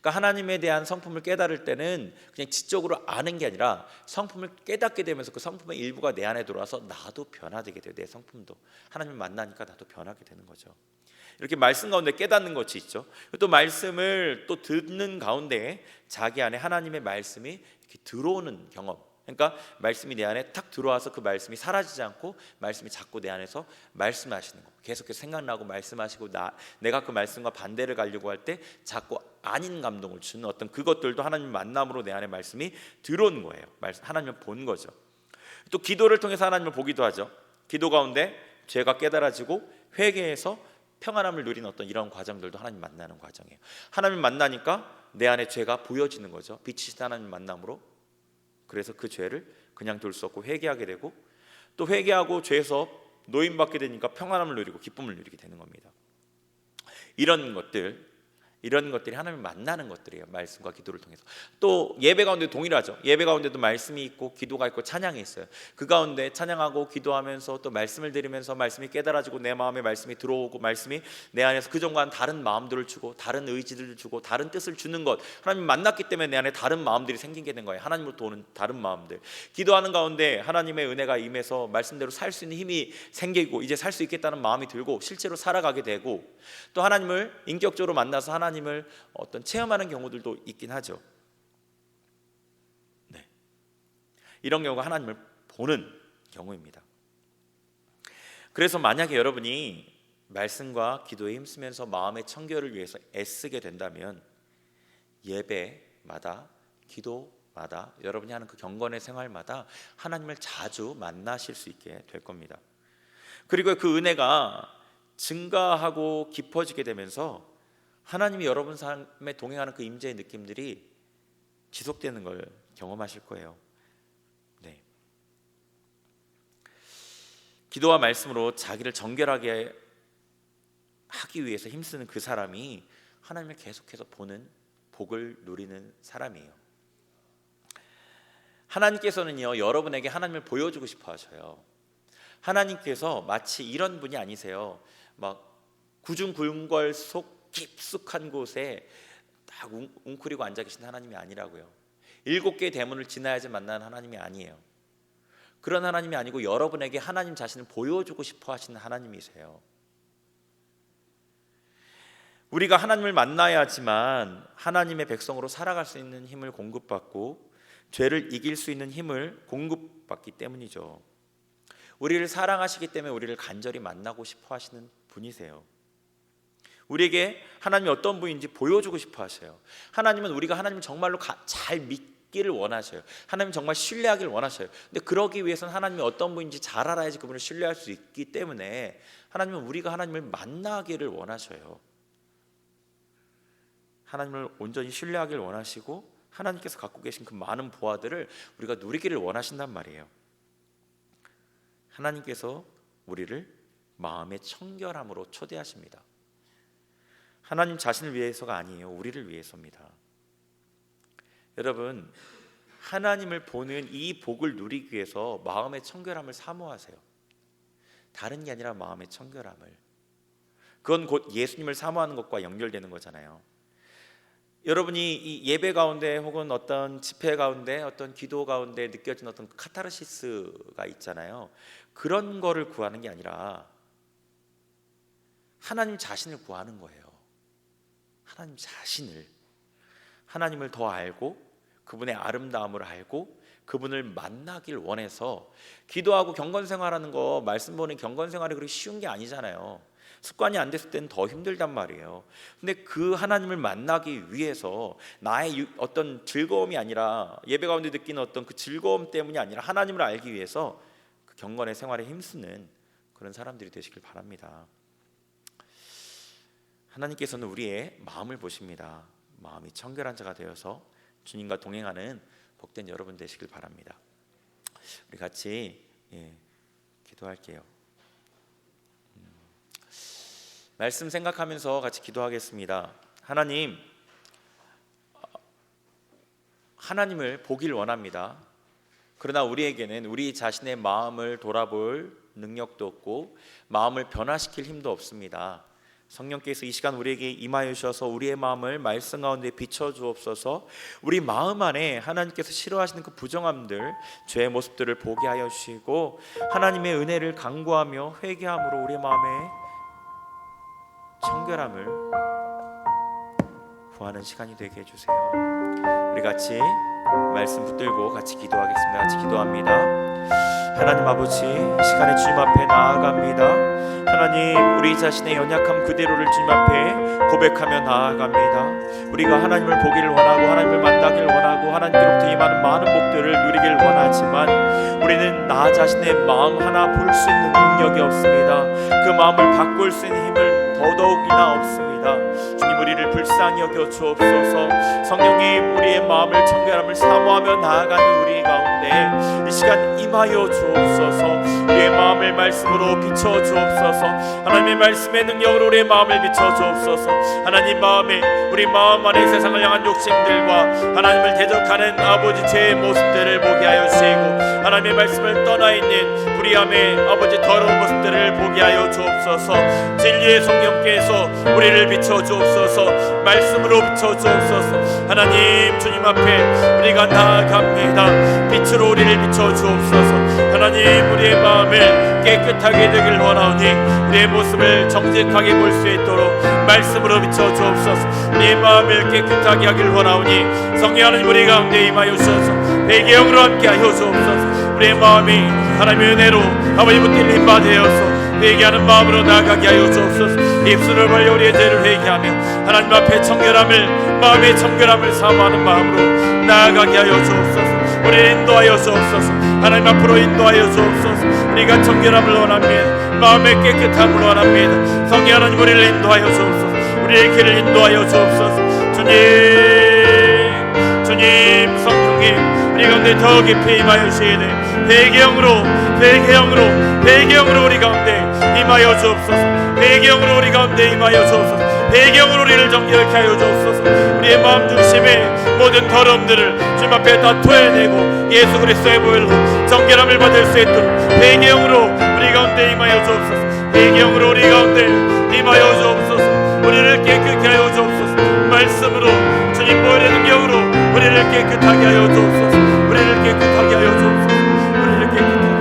그러니까 하나님에 대한 성품을 깨달을 때는 그냥 지적으로 아는 게 아니라 성품을 깨닫게 되면서 그 성품의 일부가 내 안에 들어와서 나도 변화되게 돼요. 내 성품도 하나님을 만나니까 나도 변하게 되는 거죠. 이렇게 말씀 가운데 깨닫는 것이 있죠. 또 말씀을 또 듣는 가운데 자기 안에 하나님의 말씀이 이렇게 들어오는 경험. 그러니까 말씀이 내 안에 탁 들어와서 그 말씀이 사라지지 않고 말씀이 자꾸 내 안에서 말씀하시는 거, 계속해서 생각나고 말씀하시고, 내가 그 말씀과 반대를 가려고 할 때 자꾸 아닌 감동을 주는 어떤 그것들도 하나님 만남으로 내 안에 말씀이 들어온 거예요. 하나님을 본 거죠. 또 기도를 통해서 하나님을 보기도 하죠. 기도 가운데 죄가 깨달아지고 회개해서 평안함을 누리는 어떤 이런 과정들도 하나님 만나는 과정이에요. 하나님 만나니까 내 안에 죄가 보여지는 거죠. 빛이신 하나님 만남으로. 그래서 그 죄를 그냥 둘 수 없고 회개하게 되고, 또 회개하고 죄에서 노임받게 되니까 평안함을 누리고 기쁨을 누리게 되는 겁니다. 이런 것들, 이런 것들이 하나님을 만나는 것들이에요. 말씀과 기도를 통해서. 또 예배 가운데 동일하죠. 예배 가운데도 말씀이 있고 기도가 있고 찬양이 있어요. 그 가운데 찬양하고 기도하면서 또 말씀을 들으면서 말씀이 깨달아지고 내 마음에 말씀이 들어오고 말씀이 내 안에서 그전과는 다른 마음들을 주고 다른 의지들을 주고 다른 뜻을 주는 것, 하나님 만났기 때문에 내 안에 다른 마음들이 생기게 된 거예요. 하나님으로부터 오는 다른 마음들. 기도하는 가운데 하나님의 은혜가 임해서 말씀대로 살 수 있는 힘이 생기고 이제 살 수 있겠다는 마음이 들고 실제로 살아가게 되고, 또 하나님을 인격적으로 만나서 하나님을 어떤 체험하는 경우들도 있긴 하죠. 네. 이런 경우가 하나님을 보는 경우입니다. 그래서 만약에 여러분이 말씀과 기도에 힘쓰면서 마음의 청결을 위해서 애쓰게 된다면 예배마다 기도마다 여러분이 하는 그 경건의 생활마다 하나님을 자주 만나실 수 있게 될 겁니다. 그리고 그 은혜가 증가하고 깊어지게 되면서 하나님이 여러분 삶에 동행하는 그 임재의 느낌들이 지속되는 걸 경험하실 거예요. 네. 기도와 말씀으로 자기를 정결하게 하기 위해서 힘쓰는 그 사람이 하나님을 계속해서 보는 복을 누리는 사람이에요. 하나님께서는요, 여러분에게 하나님을 보여주고 싶어 하셔요. 하나님께서 마치 이런 분이 아니세요. 막 구중굴궐 속 깊숙한 곳에 딱 웅크리고 앉아 계신 하나님이 아니라고요. 7개의 대문을 지나야지 만나는 하나님이 아니에요. 그런 하나님이 아니고 여러분에게 하나님 자신을 보여주고 싶어 하시는 하나님이세요. 우리가 하나님을 만나야지만 하나님의 백성으로 살아갈 수 있는 힘을 공급받고 죄를 이길 수 있는 힘을 공급받기 때문이죠. 우리를 사랑하시기 때문에 우리를 간절히 만나고 싶어 하시는 분이세요. 우리에게 하나님이 어떤 분인지 보여주고 싶어 하셔요. 하나님은 우리가 하나님을 정말로 잘 믿기를 원하셔요. 하나님 정말 신뢰하기를 원하셔요. 근데 그러기 위해서는 하나님이 어떤 분인지 잘 알아야지 그분을 신뢰할 수 있기 때문에 하나님은 우리가 하나님을 만나기를 원하셔요. 하나님을 온전히 신뢰하기를 원하시고 하나님께서 갖고 계신 그 많은 보화들을 우리가 누리기를 원하신단 말이에요. 하나님께서 우리를 마음의 청결함으로 초대하십니다. 하나님 자신을 위해서가 아니에요. 우리를 위해서입니다. 여러분, 하나님을 보는 이 복을 누리기 위해서 마음의 청결함을 사모하세요. 다른 게 아니라 마음의 청결함을. 그건 곧 예수님을 사모하는 것과 연결되는 거잖아요. 여러분이 이 예배 가운데 혹은 어떤 집회 가운데 어떤 기도 가운데 느껴진 어떤 카타르시스가 있잖아요. 그런 거를 구하는 게 아니라 하나님 자신을 구하는 거예요. 하나님 자신을, 하나님을 더 알고 그분의 아름다움을 알고 그분을 만나길 원해서 기도하고 경건생활하는 거, 말씀 보는 경건생활이 그렇게 쉬운 게 아니잖아요. 습관이 안 됐을 때는 더 힘들단 말이에요. 근데 그 하나님을 만나기 위해서 나의 어떤 즐거움이 아니라, 예배 가운데 느끼는 어떤 그 즐거움 때문이 아니라 하나님을 알기 위해서 그 경건의 생활에 힘쓰는 그런 사람들이 되시길 바랍니다. 하나님께서는 우리의 마음을 보십니다. 마음이 청결한 자가 되어서 주님과 동행하는 복된 여러분 되시길 바랍니다. 우리 같이 기도할게요. 말씀 생각하면서 같이 기도하겠습니다. 하나님을 보길 원합니다. 그러나 우리에게는 우리 자신의 마음을 돌아볼 능력도 없고 마음을 변화시킬 힘도 없습니다. 성령께서 이 시간 우리에게 임하여 주셔서 우리의 마음을 말씀 가운데 비춰주옵소서. 우리 마음 안에 하나님께서 싫어하시는 그 부정함들, 죄의 모습들을 보게 하여 주시고 하나님의 은혜를 간구하며 회개함으로 우리의 마음에 청결함을 구하는 시간이 되게 해주세요. 우리 같이 말씀 붙들고 같이 기도하겠습니다. 같이 기도합니다. 하나님 아버지, 시간에 주님 앞에 나아갑니다. 하나님, 우리 자신의 연약함 그대로를 주님 앞에 고백하며 나아갑니다. 우리가 하나님을 보기를 원하고 하나님을 만나기를 원하고 하나님께로부터 임하는 많은 복들을 누리기를 원하지만 우리는 나 자신의 마음 하나 볼 수 있는 능력이 없습니다. 그 마음을 바꿀 수 있는 힘을 더더욱이나 없습니다. 주님, 우리를 우리를 불쌍히 여겨 주옵소서. 성령님, 우리의 마음을 청결함을 사모하며 나아가는 우리 가운데 이 시간 임하여 주옵소서. 우리의 마음을 말씀으로 비춰 주옵소서. 하나님의 말씀의 능력으로 우리의 마음을 비춰 주옵소서. 하나님 마음에, 우리 마음 안에 세상을 향한 욕심들과 하나님을 대적하는 아버지 죄의 모습들을 보게 하여 주시고, 하나님의 말씀을 떠나 있는 불의함의 아버지 더러운 모습들을 보게 하여 주옵소서. 진리의 성령께서 우리를 비춰 주옵소서. 말씀으로 비춰 주옵소서. 하나님, 주님 앞에 우리가 나아갑니다. 빛으로 우리를 비춰 주옵소서. 하나님, 우리의 마음을 깨끗하게 되길 원하오니 우리의 모습을 정직하게 볼 수 있도록 말씀으로 비춰 주옵소서. 우리의 마음을 깨끗하게 하길 원하오니 성령 하나님 우리 가운데 임하여 주셔서 배경으로 함께 하여 주옵소서. 우리의 마음이 하나님의 은혜로 아버지 붙들린 힘 받으어서 회개하는 마음으로 나아가게 하여 주옵소서. 입술을 벌려 우리의 죄를 회개하며 하나님 앞에 청결함을, 마음의 청결함을 사모하는 마음으로 나아가게 하여 주옵소서. 우리를 인도하여 주옵소서. 하나님 앞으로 인도하여 주옵소서. 우리가 청결함을 원합니다. 마음의 깨끗함을 원합니다. 성령 하나님 우리를 인도하여 주옵소서. 우리의 길을 인도하여 주옵소서. 주님, 성령님, 우리 가운데 더 깊이 임하여 주시되 배경으로 우리 가운데 임하여 주옵소서. 배경으로 우리 가운데 임하여 주옵소서. 배경으로 우리를 정결케 하여 주옵소서. 우리의 마음 중심의 모든 더러움들을 주님 앞에 다 토해내고 예수 그리스도의 보혈로 정결함을 받을 수 있도록 배경으로 우리 가운데 임하여 주옵소서. 배경으로 우리 가운데 임하여 주옵소서. 우리를 깨끗게 하여 주옵소서. 말씀으로 주님 보혈의 능력으로 우리를 깨끗하게 하여 주옵소서. 우리를 깨끗하게 하여 주옵소서. 우리를 깨끗하게 하여 주옵소서.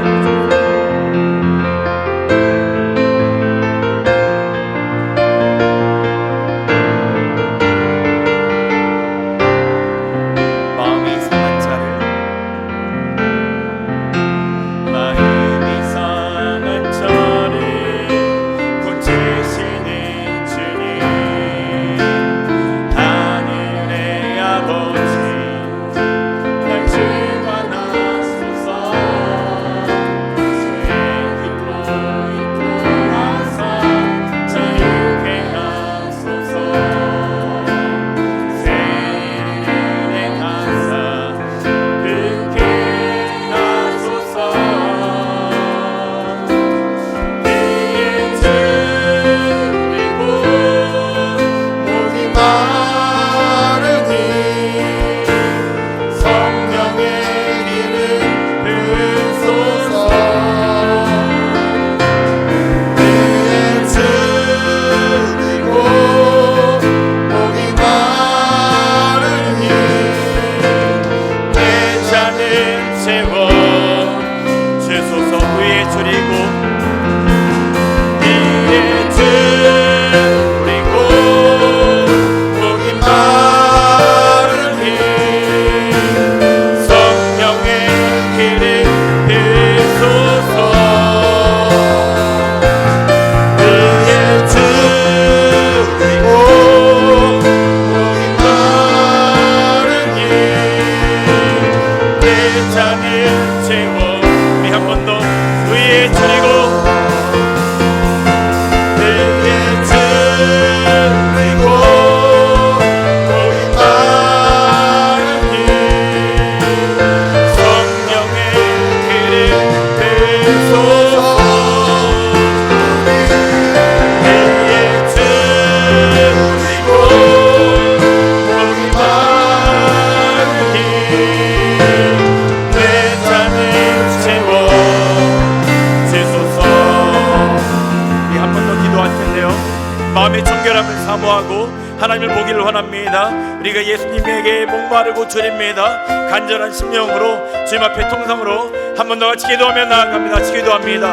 마음의 청결함을 사모하고 하나님을 보기를 원합니다. 우리가 예수님에게 목마르고 졸입니다. 간절한 심령으로 주님 앞에 통성으로 한 번 더 같이 기도하며 나아갑니다. 같이 기도합니다.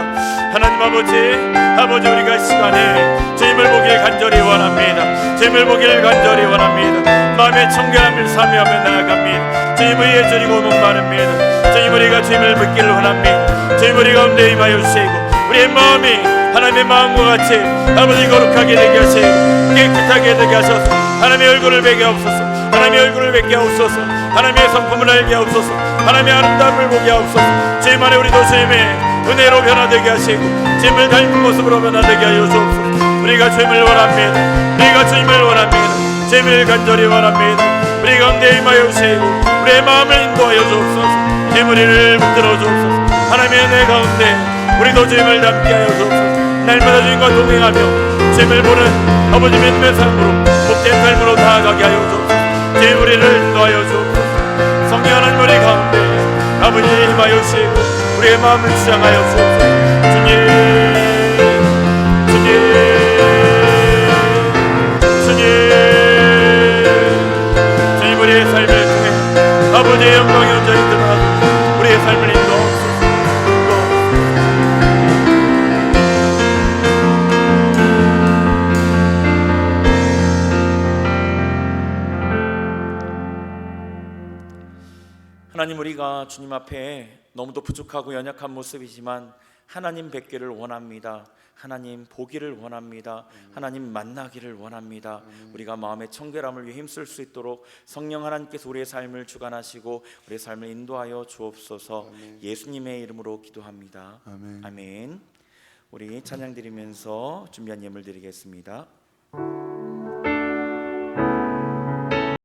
하나님 아버지 우리가 이 시간에 주님을 보길 간절히 원합니다. 주님을 보길 간절히 원합니다. 마음의 청결함을 사모하며 나아갑니다. 주님 의에 줄이고 목마릅니다. 주님 우리가 주님을 뵙기를 원합니다. 주님 우리 가운데 임하여 주시고 우리의 마음이 하나님의 마음과 같이 아버지 거룩하게 되게 하시고 깨끗하게 되게 하셔서 하나님의 얼굴을 보게 하옵소서. 하나님의 얼굴을 뵙게 하옵소서. 하나님의 성품을 알게 하옵소서. 하나님의 아름다움을 보게 하옵소서. 주님 안에 우리도 주님의 은혜로 변화되게 하시고 주님을 닮은 모습으로 변화되게 하여 주옵소서. 우리가 주님을 원합니다. 우리가 주님을 원합니다. 주님을 간절히 원합니다. 우리 가운데 임하여 주시고 우리의 마음을 인도하여 주옵소서. 주님 우리를 붙들어 주옵소서. 하나님의 은혜 가운데 우리도 주님을 닮게 하여 주옵소서. 날마다 주님과 동행하며 주님을 보는 아버지 믿음의 삶으로 복된 삶으로 나아가게 하여 주옵소서. 주님 우리를 인도하여 주옵소서. 성령 하나님 우리 가운데 아버지 임하여 주시고 우리의 마음을 주장하여 주옵소서. 주님 우리의 삶을 통해 아버지의 영광이 온전히 드러나도록 우리의 삶을 인도하옵소서. 하나님 우리가 주님 앞에 너무도 부족하고 연약한 모습이지만 하나님 뵙기를 원합니다. 하나님 보기를 원합니다. 하나님 만나기를 원합니다. 우리가 마음의 청결함을 위해 힘쓸 수 있도록 성령 하나님께서 우리의 삶을 주관하시고 우리의 삶을 인도하여 주옵소서. 예수님의 이름으로 기도합니다. 아멘. 우리 찬양 드리면서 준비한 예물 드리겠습니다.